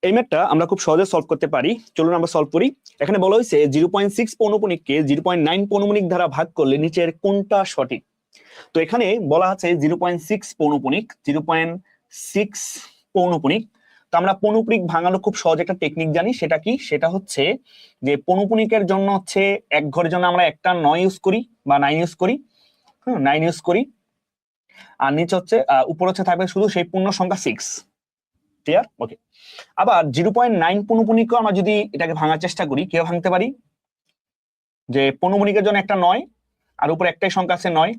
এই ম্যাথটা আমরা খুব সহজে সলভ করতে পারি। চলুন আমরা সলভ করি। এখানে বলা হয়েছে 0.6 পৌনপুণিককে 0.9 পৌনপুণিক দ্বারা ভাগ করলে নিচের কোনটা সঠিক। তো এখানে বলা আছে 0.6 পৌনপুণিক, 0.6 পৌনপুণিক। তো আমরা পৌনপুণিক ভাঙানো খুব সহজ একটা টেকনিক জানি, সেটা কি? সেটা হচ্ছে যে পৌনপুণিকের জন্য হচ্ছে এক ঘরের জন্য আমরা একটা 9 ইউজ করি বা 9 ইউজ করি, 9 ইউজ করি, আর নিচে হচ্ছে উপর হচ্ছে থাকবে শুধু সেই পূর্ণ সংখ্যা 6। ক্লিয়ার? ওকে। আবার 0.9 পৌনপুণিকও আমরা যদি এটাকে ভাঙার চেষ্টা করি, কিভাবে ভাঙতে পারি? যে পৌনপুণিকের জন্য একটা 9 আর উপরে একটাই সংখ্যা আছে 9,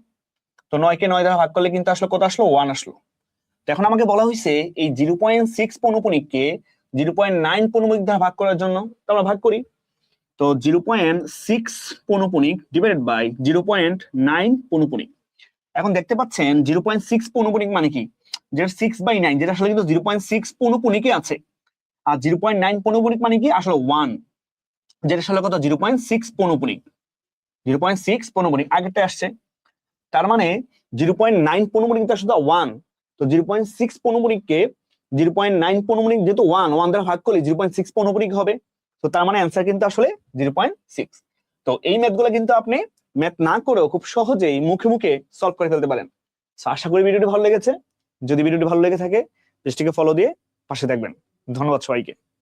তো 9 কে 9 দ্বারা ভাগ করলে কিন্তু আসলে কত আসলো? 1 আসলো। তো এখন আমাকে বলা হয়েছে এই 0.6 পৌনপুণিককে 0.9 পৌনপুণিক দ্বারা ভাগ করার জন্য, তো আমরা ভাগ করি। তো 0.6 পৌনপুণিক ডিভাইডেড বাই 0.9 পৌনপুণিক। এখন দেখতে পাচ্ছেন 0.6 পৌনপুণিক মানে কি? যেটা 6/9, যেটা আসলে কিন্তু 0.6 পৌনপুণিকই আছে। আর 0.9 পৌনপুণিক মানে কি? আসলে 1, যেটা আসলে কত? 0.6 পৌনপুণিক। 0.6 পৌনপুণিক আগেরটা আসছে, তার মানে 0.9 পৌনপুণিক তো শুধু 1। তো 0.6 পৌনপুণিককে 0.9 পৌনপুণিক যেহেতু 1 দ্বারা ভাগ করলে 0.6 পৌনপুণিক হবে। তো তার মানে অ্যান্সার কিন্তু আসলে 0.6। তো এই ম্যাথগুলো কিন্তু আপনি ম্যাথ না করেও খুব সহজেই মুখে মুখে সলভ করে ফেলতে পারেন। আশা করি ভিডিওটি ভালো লেগেছে। যদি ভিডিওটি ভালো লেগে থাকে পেজটিকে ফলো দিয়ে পাশে থাকবেন। ধন্যবাদ সবাইকে।